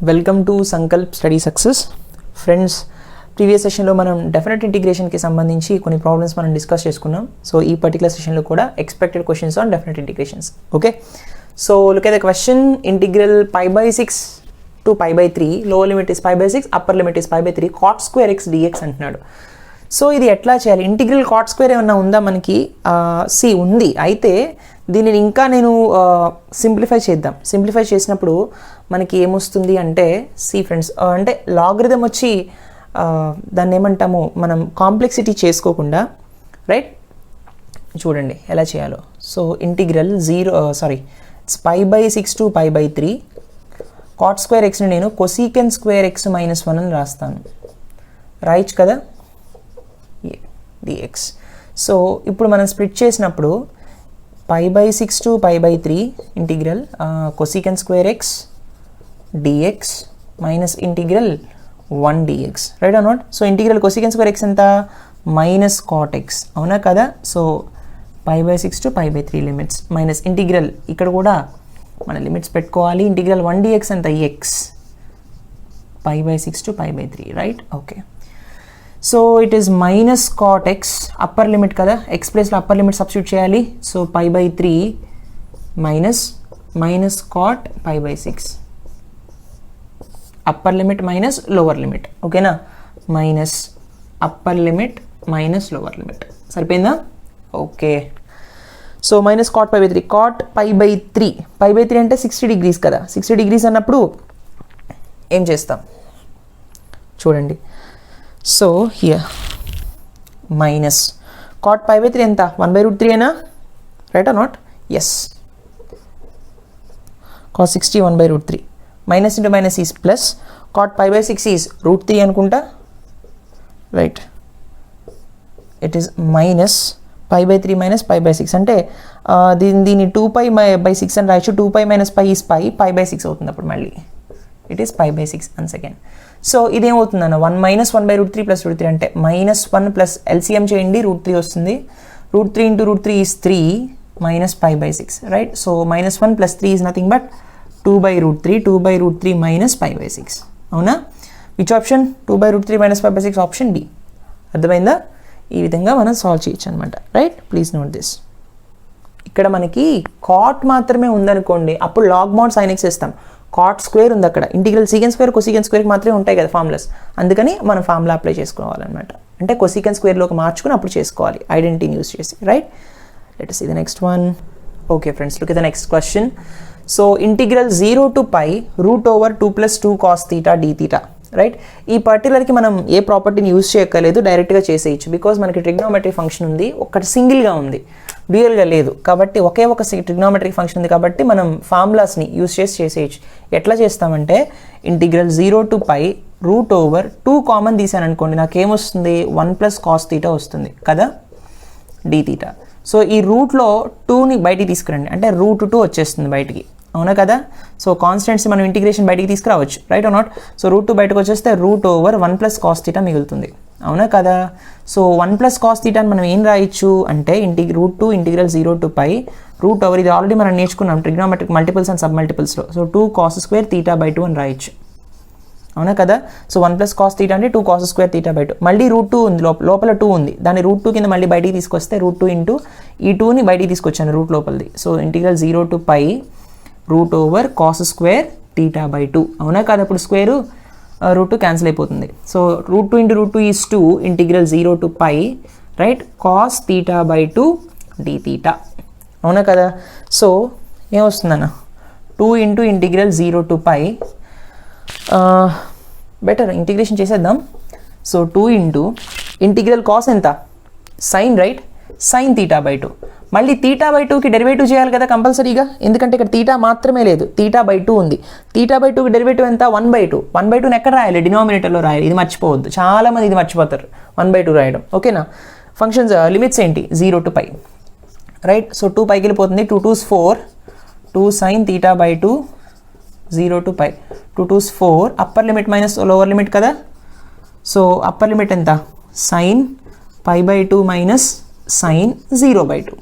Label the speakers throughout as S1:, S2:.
S1: Welcome to Sankalp study success. Friends, previous సెషన్లో మనం definite ఇంటిగ్రేషన్కి సంబంధించి కొన్ని ప్రాబ్లమ్స్ మనం డిస్కస్ చేసుకున్నాం. సో ఈ పర్టికులర్ సెషన్లో కూడా expected questions on definite integrations. Okay, so look at the question. Integral π/6 to π/3, lower limit is π/6, upper limit is π/3, cot square x dx అంటున్నాడు. సో ఇది ఎట్లా చేయాలి? ఇంటిగ్రల్ cot square ఏమన్నా ఉందా మనకి? సి ఉంది. అయితే దీనిని ఇంకా నేను సింప్లిఫై చేద్దాం. సింప్లిఫై చేసినప్పుడు మనకి ఏమొస్తుంది అంటే, సి ఫ్రెండ్స్, అంటే లాగరిథం వచ్చి దాన్ని ఏమంటాము మనం కాంప్లెక్సిటీ చేసుకోకుండా, రైట్? చూడండి ఎలా చేయాలో. So integral π/6 to π/3, cot square x ని నేను cosecant square x - 1 అని రాస్తాను. రాయొచ్చు కదా, dx. సో ఇప్పుడు మనం స్ప్లిట్ చేసినప్పుడు π/6 to π/3 ఇంటిగ్రల్ cosecant square x dx minus integral 1 dx, right or not? So integral cosecant square x ఎంత? మైనస్ cot x, అవునా కదా? So π/6 to π/3 limits minus integral, ఇక్కడ కూడా మన లిమిట్స్ పెట్టుకోవాలి. ఇంటిగ్రల్ 1 dx ఎంత? x, π/6 to π/3, right? Okay, so it is minus cot x, upper limit కదా, x ప్లేస్లో అప్పర్ లిమిట్ సబ్స్టిట్యూట్ చేయాలి. So π/3 minus cot π/6, upper limit minus lower limit, ఓకేనా? Minus upper limit minus lower limit, సరిపోయిందా? Okay, so minus cot π/3, cot π/3 అంటే 60 degrees కదా. 60 degrees అన్నప్పుడు ఏం చేస్తాం చూడండి. సో హియర్ మైనస్ cot π/3 ఎంత? 1/√3 అయినా, right or not? Yes, cos 60 1/√3, minus into minus is plus, cot π/6 is √3 అనుకుంటా, right? It is minus π/3 minus π/6 అంటే దీన్ని 2π/6 అని రాయొచ్చు. 2π - π ఈజ్ π/6 అవుతుంది. అప్పుడు మళ్ళీ it is π/6 one second. So ఇదేమవుతుంది అన్న? 1 - 1/√3 + √3 అంటే -1 ప్లస్ ఎల్సిఎం చేయండి, √3 వస్తుంది. √3 × √3 is 3 minus π/6, right? So -1 + 3 is nothing but 2/√3, 2/√3 minus π/6, అవునా? Which option? 2/√3 minus π/6, option D. అర్థమైందా? ఈ విధంగా మనం సాల్వ్ చేయొచ్చు అనమాట, రైట్? Please note this. ఇక్కడ మనకి కాట్ మాత్రమే ఉందనుకోండి, అప్పుడు లాగ్ మోడ్ sin x ఇస్తాం. కాట్ స్క్వేర్ ఉంది అక్కడ, ఇంటిగ్రల్ సీకెంట్ స్క్వేర్ కొసీకెంట్ స్క్వేర్కి మాత్రమే ఉంటాయి కదా ఫార్ములాస్, అందుకని మనం ఫార్ములా అప్లై చేసుకోవాలన్నమాట. అంటే కొసీకెంట్ స్క్వేర్లోకి మార్చుకుని అప్పుడు చేసుకోవాలి, ఐడెంటిటీని యూస్ చేసి, right? Let us see the next one. Okay friends, look at the next question. So integral 0 to π √2 + 2 cos theta d theta, right? ఈ పర్టికులర్కి మనం ఏ ప్రాపర్టీని యూజ్ చేయక్కర్లేదు, డైరెక్ట్గా చేసేయచ్చు. బికాజ్ మనకి ట్రిగ్నోమెట్రీ ఫంక్షన్ ఉంది, ఒకటి సింగిల్గా ఉంది, డ్యూయల్గా లేదు కాబట్టి, ఒకే ఒక ట్రిగ్నోమెట్రీ ఫంక్షన్ ఉంది కాబట్టి మనం ఫార్ములాస్ని యూజ్ చేసి చేసేయచ్చు. ఎట్లా చేస్తామంటే, ఇంటిగ్రల్ 0 to π √2 కామన్ తీసాను అనుకోండి, నాకేమొస్తుంది? 1 + cos theta వస్తుంది కదా, d theta. సో ఈ రూట్లో 2ని బయటికి తీసుకురండి, అంటే √2 వచ్చేస్తుంది బయటికి, అవునా కదా? సో కాన్స్టెంట్స్ మనం ఇంటిగ్రేషన్ బయటికి తీసుకురావచ్చు, రైట్ ఆర్ నాట్? సో √2 బయటకు వచ్చేస్తే √1 + cos theta మిగులుతుంది, అవునా కదా? సో 1 + cos theta అని మనం ఏం రాయొచ్చు అంటే, √2 ఇంటిగ్రల్ 0 to π √, ఇది ఆల్రెడీ మనం నేర్చుకున్నాం ట్రిగ్నోమెట్రిక్ మల్టిపుల్స్ అండ్ సబ్ మల్టిపుల్స్లో. సో 2 cos square θ/2 అని రాయొచ్చు, అవునా కదా? సో 1 + cos theta అంటే 2 cos square θ/2. మళ్ళీ √2 ఉంది, లోపల 2 ఉంది, దాన్ని √2 కింద మళ్ళీ బయటికి తీసుకొస్తే √2 ఇంటూ ఈ 2ని బయటికి తీసుకొచ్చాను రూట్ లోపలిది. So integral 0 to π √, cos square θ/2, అవునా కదా? అప్పుడు స్క్వేర్ √2 క్యాన్సిల్ అయిపోతుంది. So √2 × √2 is 2, integral 0 to π, right? cos θ/2 d theta, అవునా కదా? సో ఏమొస్తుందన్న? 2 × ఇంటిగ్రల్ 0 to π, బెటర్ ఇంటిగ్రేషన్ చేసేద్దాం. సో 2 × ఇంటిగ్రల్ కాస్ ఎంత? Sine, right? sin θ/2. మళ్ళీ θ/2కి డెరివేటివ్ చేయాలి కదా కంపల్సరీగా, ఎందుకంటే ఇక్కడ θ మాత్రమే లేదు, θ/2 ఉంది. θ/2కి డెరివేటివ్ ఎంత? 1/2. 1/2ని ఎక్కడ రాయాలి? డినామినేటర్లో రాయాలి, ఇది మర్చిపోవద్దు. చాలామంది ఇది మర్చిపోతారు, 1/2 రాయడం, ఓకేనా? ఫంక్షన్స్ లిమిట్స్ ఏంటి? 0 to π, రైట్? సో 2 పైకి వెళ్ళిపోతుంది, 2 2s 4, 2 sin θ/2 0 to π, 2 2s 4, upper limit minus lower limit కదా. సో అప్పర్ లిమిట్ ఎంత? sin π/2 minus sin 0/2.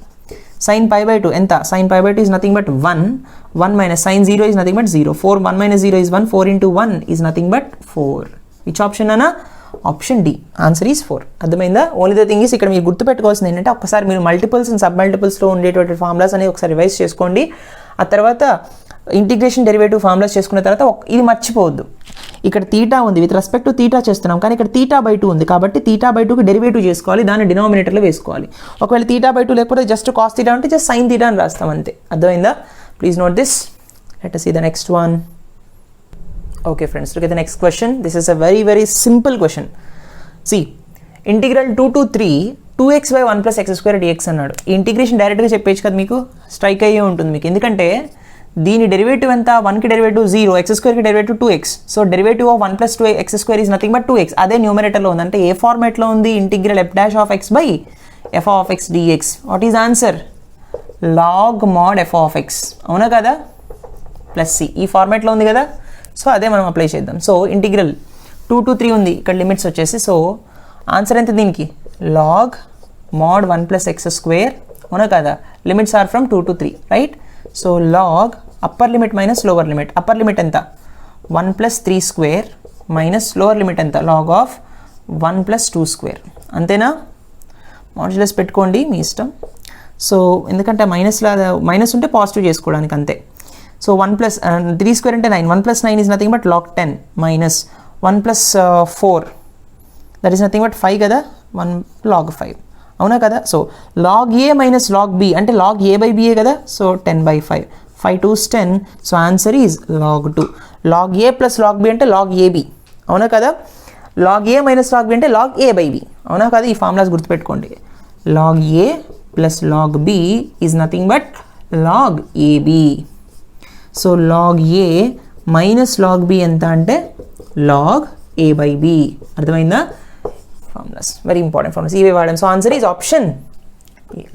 S1: sin pi by 2 ఎంత, sin pi by 2 is nothing but 1, 1 minus sin 0 is nothing but 0, 4, 1 minus 0 is 1, 4 into 1 is nothing but 4. Which option అన్నా? Option D. Answer is 4. అర్థమైందా? Only the thing is ఇక్కడ మీరు గుర్తుపెట్టుకోవాల్సింది ఏంటంటే ఒకసారి మీరు multiples and sub మల్టిపుల్స్లో ఉండేటువంటి ఫార్ములాస్ అనేవి ఒకసారి రివైజ్ చేసుకోండి. ఆ తర్వాత ఇంటిగ్రేషన్ డెరివేటివ్ ఫార్ములాస్ చేసుకున్న తర్వాత ఇది మర్చిపోవద్దు. ఇక్కడ తీటా ఉంది, విత్ రెస్పెక్ట్ టు తీటా చేస్తున్నాం, కానీ ఇక్కడ తీటా బై 2 ఉంది కాబట్టి తీటా బై 2కి డెరివేటివ్ చేసుకోవాలి, దాన్ని డినామినేటర్లో వేసుకోవాలి. ఒకవేళ తీటా బై 2 లేకపోతే జస్ట్ కాస్ తీటా అంటే జస్ట్ సైన్ తీటా అని రాస్తాం అంతే. అర్థమైందా? Please note this. Let us see the next one. Okay friends, look at the next question. This is a very very simple question. See, integral 2 to 3 2x by 1 plus x square dx అన్నాడు. ఈ integration డైరెక్ట్గా చెప్పేచ్చు కదా, మీకు strike అయ్యే ఉంటుంది మీకు. ఎందుకంటే దీని డెరివేటివ్ ఎంత, 1కి డెరివేటివ్ 0, x స్క్వేర్కి derivative 2x. So derivative of 1 plus 2x square is nothing but 2x. అదే న్యూమరేటర్లో ఉంది. అంటే ఏ ఫార్మాట్లో ఉంది? Integral f dash of x by f of x dx. What is answer? log mod f of x. అవునా కదా? ప్లస్ c ఈ ఫార్మాట్లో ఉంది కదా. సో అదే మనం అప్లై చేద్దాం. సో ఇంటిగ్రల్ 2 to 3 ఉంది, ఇక్కడ లిమిట్స్ వచ్చేసి. సో ఆన్సర్ ఎంత దీనికి? log mod 1 plus x square. అవునా కదా? Limits are from 2 to 3, right? So log upper limit minus lower limit. Upper limit ఎంత? 1 plus 3 square minus lower limit ఎంత? log of 1 plus 2 square. అంతేనా? Modulus పెట్టుకోండి మీ ఇష్టం. సో ఎందుకంటే మైనస్ ఉంటే పాజిటివ్ చేసుకోవడానికి అంతే. సో 1 plus 3 స్క్వేర్ అంటే 9, 1 plus 9 is nothing but log 10 minus 1 plus 4 that is nothing but 5 కదా, 1 log 5. అవునా కదా? So log a minus log b అంటే log a by b కదా. So 10 by 5, 5 2's 10. So answer is log 2. log a plus log b అంటే log ab. అవునా కదా? log a minus log b అంటే log a by b. అవునా కదా? ఈ formulas గుర్తుపెట్టుకోండి. log a plus log b is nothing but log ab. So log a minus log b ఎంత అంటే log a by b. అర్థమైందా? ఫార్ములాస్ వెరీ ఇంపార్టెంట్ ఫార్ములాస్ ఇవే వాడాం. So answer is option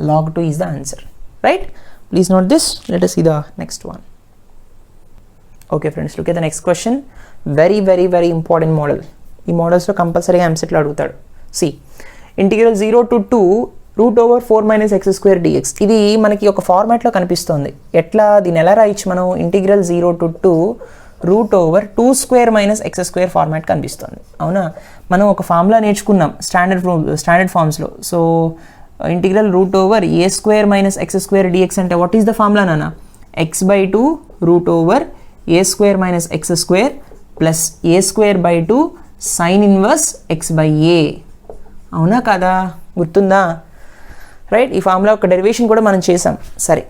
S1: log 2 is the answer, right? Please note this. Let us see the next one. Okay friends, look at the next question. Very very very important model. ఈ మోడల్స్లో కంపల్సరీగా ఎంసెట్లో అడుగుతాడు. See integral 0 to 2 root over 4 minus x square dx. ఇది మనకి ఒక ఫార్మాట్లో కనిపిస్తుంది. ఎట్లా దీన్ని ఎలా రాయొచ్చు మనం? Integral 0 to 2 root over 2 square minus x square format కనిపిస్తుంది. అవునా? మనం ఒక ఫార్ములా నేర్చుకున్నాం స్టాండర్డ్ ఫార్మ్స్లో. So integral root over a square minus x square dx అంటే వాట్ ఈస్ ద ఫార్ములా నాన్న? x by 2 root over a square minus x square plus a square by 2 sine inverse x by a. అవునా కదా? గుర్తుందా? Right? ఈ formula ఒక derivation కూడా మనం చేసాం. సరే,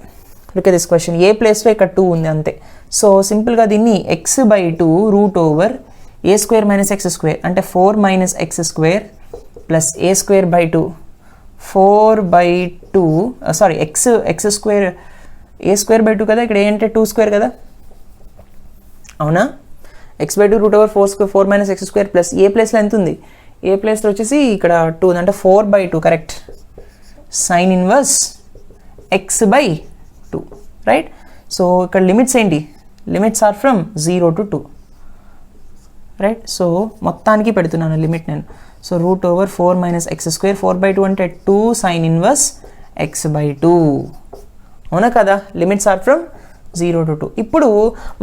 S1: లుక్ ఎట్ దిస్ క్వశ్చన్. ఏ ప్లేస్లో ఇక్కడ 2 ఉంది అంతే. సో సింపుల్గా దీన్ని x by 2 root over a square minus x square అంటే 4 minus x square plus a square by 2 4 by 2 sorry x square a square by 2 కదా. ఇక్కడ ఏ అంటే 2 స్క్వేర్ కదా. అవునా? x by 2 root over 4 minus x square plus a ప్లేస్లో ఎంత ఉంది? ఏ ప్లేస్లో వచ్చేసి ఇక్కడ 2 ఉంది అంటే 4 by 2 correct. Sine inverse x by 2, right? So ఇక్కడ లిమిట్స్ ఏంటి? Limits are from 0 to 2, right? So మొత్తానికి పెడుతున్నాను లిమిట్ నేను. So root over 4 minus x square 4 by 2 అంటే 2 సైన్ ఇన్వర్స్ x by 2. అవునా కదా? Limits are from 0 to 2. ఇప్పుడు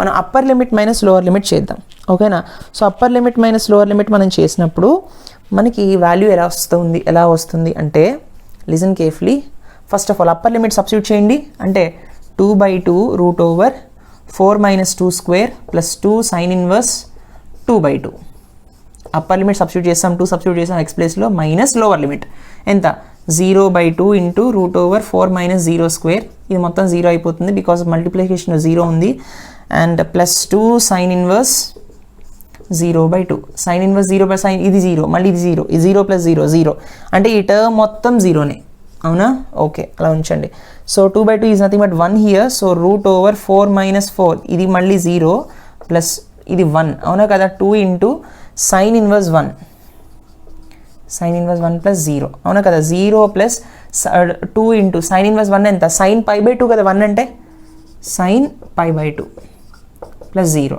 S1: మనం upper limit minus lower limit చేద్దాం. ఓకేనా? So upper limit minus lower limit మనం చేసినప్పుడు మనకి వాల్యూ ఎలా వస్తుంది అంటే listen carefully. First of all upper limit substitute చేయండి. అంటే 2 by 2 root over 4 minus 2 square plus 2 sine inverse 2 by 2. Upper limit substitute చేస్తాం, 2 సబ్స్టిట్యూట్ చేస్తాం x ప్లేస్లో, మైనస్ లోవర్ లిమిట్ ఎంత? 0 by 2 into root over 4 minus 0 square. ఇది మొత్తం 0 అయిపోతుంది because multiplication 0 ఉంది. And plus 2 sine inverse 0 by 2. Sine inverse 0 by sine ఇది 0, మళ్ళీ ఇది 0, ఇది 0 plus 0 0 అంటే ఈ టర్మ్ మొత్తం 0నే. అవునా? ఓకే, అలా ఉంచండి. So 2 by 2 is nothing but 1 here. So root over 4 minus 4 ఇది మళ్ళీ 0 ప్లస్ ఇది 1. అవునా కదా? 2 into sine inverse 1, sine inverse 1 plus 0. అవునా కదా? 0 ప్లస్ 2 ఇంటూ సైన్ ఇన్వర్స్ 1 ఎంత? సైన్ పై బై 2 కదా 1 అంటే, sine pi by 2 plus 0.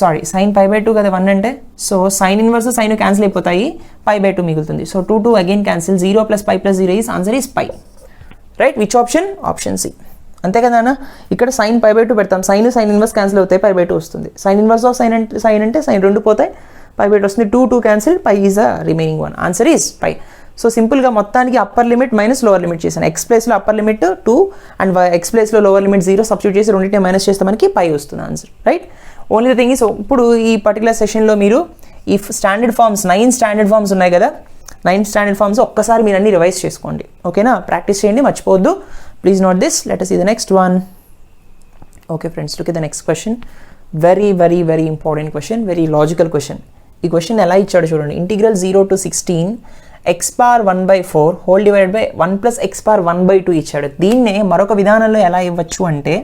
S1: Sorry, sine pi by 2 కదా 1 అంటే. So sine inverse sine cancel అయిపోతాయి, పై బై 2 మిగులుతుంది. So 2 2 again cancel, 0 plus pi plus 0 is answer is pi. Right. Which option? Option C. అంతే కదా అన్న. ఇక్కడ సైన్ పై బై 2 పెడతాం, sine inverse cancel అవుతాయి, పై బై 2 వస్తుంది. సైన్ ఇన్వర్స్ ఆఫ్ సైన్ అంటే సైన్ 2 పోతాయి, పై బై 2 వస్తుంది. 2 cancel, pi is the remaining one. Answer is pi. So సింపుల్గా మొత్తానికి upper limit minus lower limit చేశాను. ఎక్స్ ప్లేస్లో అప్పర్ లిమిట్ 2 అండ్ ఎక్స్ ప్లేస్లో లోవర్ లిమిట్ 0 సబ్స్టిట్యూట్ చేసి రెండింటిని మైనస్ చేస్తే మనకి పై వస్తుంది answer. Right. Only the thing is ఇప్పుడు ఈ పర్టికులర్ సెషన్లో మీరు ఈ స్టాండర్డ్ ఫార్మ్స్ 9 స్టాండర్డ్ ఫార్మ్స్ ఉన్నాయి కదా, 9 స్టాండర్డ్ ఫార్మ్స్ ఒక్కసారి మీరు అన్ని రివైజ్ చేసుకోండి. ఓకేనా, ప్రాక్టీస్ చేయండి, మర్చిపోవద్దు. Please note this. Let us see the next one. Okay friends, look at the next question. Very very very important question, very logical question. ఈ క్వశ్చన్ ఎలా ఇచ్చాడో చూడండి. Integral 0 to 16 x power 1/4 whole divided by 1 plus x power 1/2 ఇచ్చాడు. దీన్నే మరొక విధానంలో ఎలా ఇవ్వచ్చు అంటే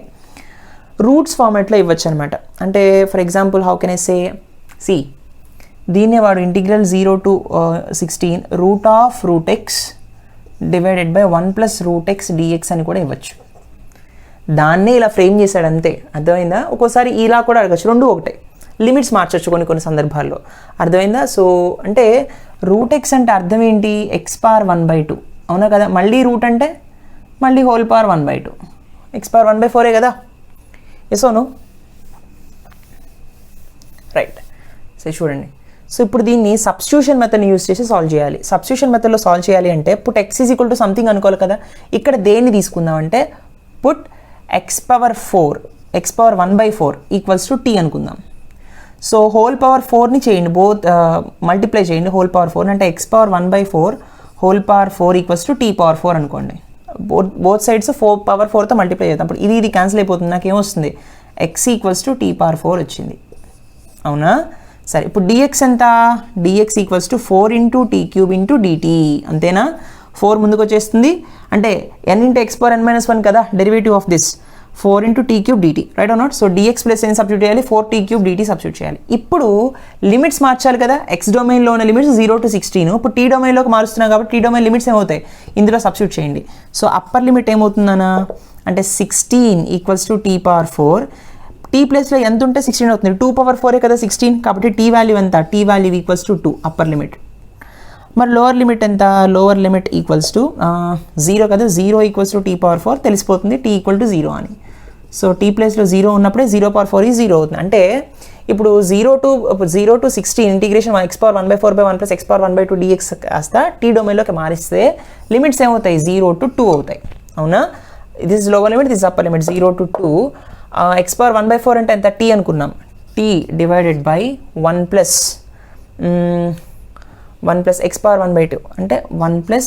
S1: రూట్స్ ఫార్మాట్లో ఇవ్వచ్చు అనమాట. అంటే for example how can I say, C దీన్నే వాడు integral 0 to 16 root of root x divided by 1 plus root x dx అని కూడా ఇవ్వచ్చు. దాన్నే ఇలా ఫ్రేమ్ చేశాడు అంతే. అర్థమైందా? ఒక్కోసారి ఇలా కూడా అడగచ్చు, రెండు ఒకటే, లిమిట్స్ మార్చచ్చు కొన్ని సందర్భాల్లో. అర్థమైందా? సో అంటే రూట్ ఎక్స్ అంటే అర్థం ఏంటి? ఎక్స్ పవర్ 1/2 అవునా కదా. మళ్ళీ రూట్ అంటే మళ్ళీ హోల్ పవర్ 1/2, ఎక్స్ పవర్ 1/4 కదా. Yes or no? Right. So చూడండి, సో ఇప్పుడు దీన్ని సబ్స్టిట్యూషన్ మెథడ్ని యూజ్ చేసి సాల్వ్ చేయాలి. సబ్స్టిట్యూషన్ మెథడ్లో సాల్వ్ చేయాలి అంటే put x is equal to something అనుకోవాలి కదా. ఇక్కడ దేన్ని తీసుకుందాం అంటే put x power 1/4 equals to T అనుకుందాం. సో హోల్ పవర్ 4ని చేయండి, బోత్ మల్టిప్లై చేయండి. హోల్ పవర్ 4 అంటే x power 1/4 whole power 4 equals to T power 4 అనుకోండి. బోత్ సైడ్స్ పవర్ 4తో మల్టిప్లై చేద్దాం. అప్పుడు ఇది క్యాన్సిల్ అయిపోతుంది. నాకు ఏమొస్తుంది? X equals to T power 4 వచ్చింది. అవునా? సరే, ఇప్పుడు డిఎక్స్ ఎంత? Dx equals to 4 into t³ into dt. అంతేనా? 4 ముందుకు వచ్చేస్తుంది అంటే n into x power n minus 1 కదా derivative of this 4 into t³ dt. Right or not? So dx plus n substitute చేయాలి, 4t³ dt సబ్స్టిట్యూట్ చేయాలి. ఇప్పుడు limits మార్చాలి కదా. ఎక్స్ డొమైన్లో ఉన్న లిమిట్స్ 0 to 16. ఇప్పుడు టీ డొమైన్లోకి మారుస్తున్నాం కాబట్టి టీ డొమైన్ లిమిట్స్ ఏమవుతాయి? ఇందులో సబ్స్టిట్యూట్ చేయండి. సో అప్పర్ లిమిట్ ఏమవుతుందన్నా అంటే 16 equals to T power 4. T ప్లేస్లో ఎంత ఉంటే 16 అవుతుంది. 2 power 4 కదా 16, కాబట్టి టీ వాల్యూ ఎంత? T value equals to 2 upper limit. మరి లోవర్ లిమిట్ ఎంత? లోవర్ లిమిట్ ఈక్వల్స్ టు 0 కదా. 0 ఈక్వల్స్ టు టీ పవర్ 4 తెలిసిపోతుంది, టీ ఈక్వల్ టు 0 అని. సో టీ ప్లేస్లో 0 ఉన్నప్పుడే 0 power 4 is 0 అవుతుంది. అంటే ఇప్పుడు 0 to 16 integration x power 1/4 by 1 plus x power 1/2 dx కాస్త టీ డొమైన్లోకి మారిస్తే లిమిట్స్ ఏమవుతాయి? 0 to 2 అవుతాయి. అవునా? This is lower limit, this upper limit. 0 to 2 x power 1/4 అంటే ఎంత? టీ అనుకున్నాం. T divided by 1 plus x power 1/2 అంటే 1 plus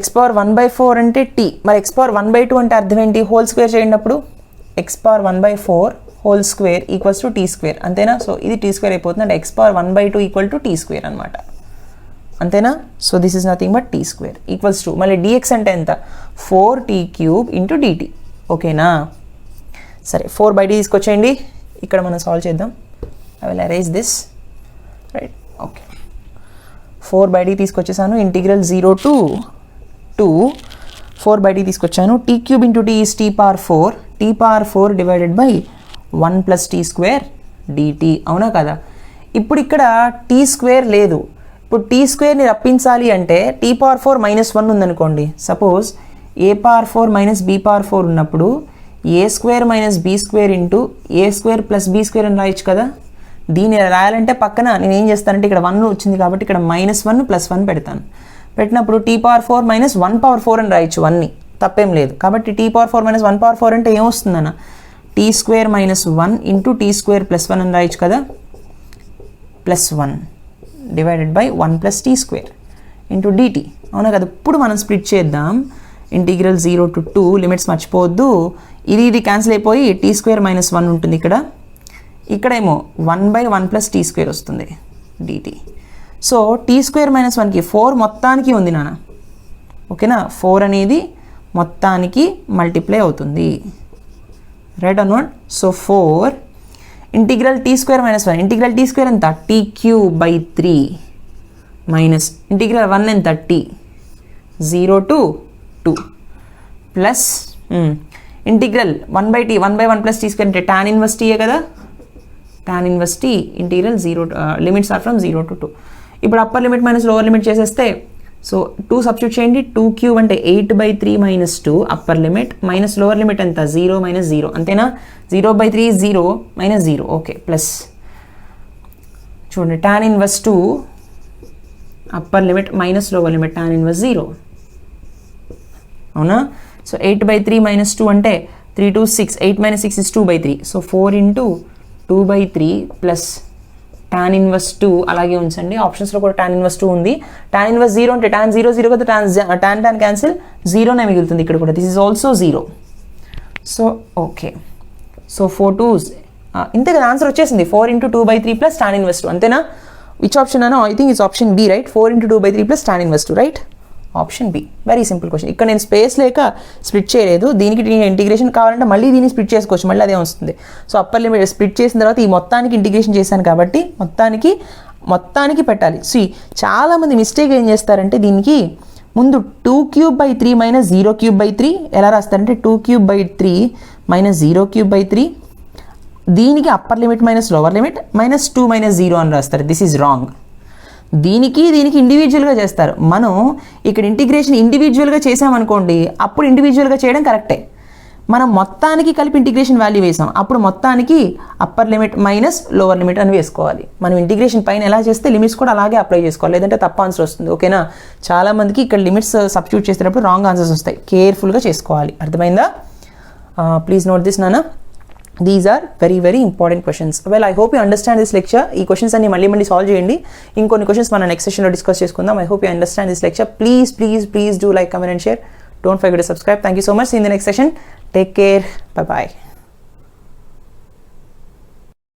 S1: x power 1/4 అంటే టీ. మరి x power 1/2 అంటే అర్థం ఏంటి? హోల్ స్క్వేర్ చేయండి. అప్పుడు x power 1/4 whole square equals to T square. అంతేనా? సో ఇది టీ స్క్వేర్ అయిపోతుంది అంటే x power 1/2 equal to T square అనమాట. అంతేనా? So this is nothing but T square equals to మళ్ళీ dx అంటే ఎంత? 4t³ into dt. ఓకేనా? సరే, 4/d తీసుకొచ్చేయండి. ఇక్కడ మనం సాల్వ్ చేద్దాం. I will arrange this. Right. Okay, 4/d తీసుకొచ్చేసాను. ఇంటిగ్రల్ 0 to 2 4/d తీసుకొచ్చాను. t³ into t is t power 4. t power 4 divided by 1 plus t square dt. అవునా కదా? ఇప్పుడు ఇక్కడ t స్క్వేర్ లేదు. ఇప్పుడు t స్క్వేర్ని రప్పించాలి అంటే t power 4 -1 ఉందనుకోండి. Suppose a power 4 minus b power 4 ఉన్నప్పుడు a square minus b square into a square plus b square అని రాయొచ్చు కదా. దీన్ని రాయాలంటే పక్కన నేను ఏం చేస్తానంటే ఇక్కడ 1 వచ్చింది కాబట్టి ఇక్కడ -1 + 1 పెడతాను. పెట్టినప్పుడు t power 4 minus 1 power 4 అని రాయొచ్చు. 1ని తప్పేం లేదు. కాబట్టి t power 4 minus 1 power 4 అంటే ఏమొస్తుందన్న? t square minus 1 into t square plus 1 అని రాయొచ్చు కదా. +1 divided by 1 plus t square into dt. అవునా కదా? ఇప్పుడు మనం స్ప్లిట్ చేద్దాం. ఇంటిగ్రల్ 0 to 2 లిమిట్స్ మర్చిపోవద్దు. ఇది క్యాన్సిల్ అయిపోయి t square minus 1 ఉంటుంది ఇక్కడ. ఇక్కడేమో 1/1 plus t square వస్తుంది dt. So t square minus 1కి 4 మొత్తానికి ఉంది నాన్న. ఓకేనా? 4 అనేది మొత్తానికి మల్టిప్లై అవుతుంది. Right or not? So 4 integral t square minus 1. Integral t square ఎంత? t³/3 మైనస్ ఇంటిగ్రల్ 1 ఎంత? t 0 to 2 plus integral 1/t 1/1 plus t square అంటే tan inverse t కదా. tan inverse t integral 0 limits are from 0 to 2. ఇప్పుడు upper limit minus lower limit చేసేస్తే so 2 substitute చేయండి. 2 cube అంటే 8/3 minus 2 upper limit minus lower limit ఎంత 0 minus 0 అంతేనా. 0/3 0 minus 0 okay plus చూడండి tan inverse 2 upper limit minus lower limit tan inverse 0 అవునా. So 8/3 minus 2 అంటే 3 2 6 8 minus 6 is 2/3 so 4 into 2/3 plus tan inverse 2 అలాగే ఉంచండి. ఆప్షన్స్లో కూడా tan ఇన్వర్స్ 2 ఉంది. tan ఇన్వర్స్ 0 అంటే tan 0 0 కదా, tan క్యాన్సిల్ 0నే మిగులుతుంది ఇక్కడ కూడా. This is also 0. So okay so 4 2s ఇంతే కదా ఆన్సర్ వచ్చేసింది. 4 ఇంటూ 2/3 ప్లస్ tan ఇన్వర్స్ 2 అంతేనా. విచ్ ఆప్షన్ అన్నా I think it's option B right. 4 into 2/3 plus tan inverse 2 right. Option B. Very simple question. ఇక్కడ నేను స్పేస్ లేక split చేయలేదు. దీనికి ఇంటిగ్రేషన్ కావాలంటే మళ్ళీ దీన్ని స్ప్లిట్ చేసుకోవచ్చు, మళ్ళీ అదే వస్తుంది. సో అప్పర్ లిమిట్ స్ప్లిట్ చేసిన తర్వాత ఈ మొత్తానికి ఇంటిగ్రేషన్ చేశాను కాబట్టి మొత్తానికి పెట్టాలి. సో చాలామంది మిస్టేక్ ఏం చేస్తారంటే దీనికి ముందు 2³/3 మైనస్ 0³/3 ఎలా రాస్తారంటే 2³/3 మైనస్ 0³/3 దీనికి upper limit minus lower limit minus 2 minus 0 అని రాస్తారు. This is wrong. దీనికి ఇండివిజువల్గా చేస్తారు. మనం ఇక్కడ ఇంటిగ్రేషన్ ఇండివిజువల్గా చేసామనుకోండి, అప్పుడు ఇండివిజువల్గా చేయడం కరెక్టే. మనం మొత్తానికి కలిపి ఇంటిగ్రేషన్ వాల్యూ వేసాం, అప్పుడు మొత్తానికి upper limit minus lower limit అని వేసుకోవాలి. మనం ఇంటిగ్రేషన్ పైన ఎలా చేస్తే లిమిట్స్ కూడా అలాగే అప్లై చేసుకోవాలి, లేదంటే తప్పు ఆన్సర్ వస్తుంది. ఓకేనా. చాలామందికి ఇక్కడ లిమిట్స్ సబ్స్టిట్యూట్ చేసేటప్పుడు రాంగ్ ఆన్సర్స్ వస్తాయి. కేర్ఫుల్గా చేసుకోవాలి. అర్థమైందా? ప్లీజ్ నోట్ దిస్ నాన్న. These are very very important questions. Well, I hope you understand this lecture. ఈ క్వశ్చన్స్ అన్ని మళ్ళీ సాల్వ్ చేయండి. ఇంకొన్ని క్వశ్చన్స్ మనం నెక్స్ట్ సెషన్లో డిస్కస్ చేసుకుందాం. I hope you understand this lecture. Please do like, comment and share. Don't forget to subscribe. Thank you so much. See you in the next session. Take care. Bye bye.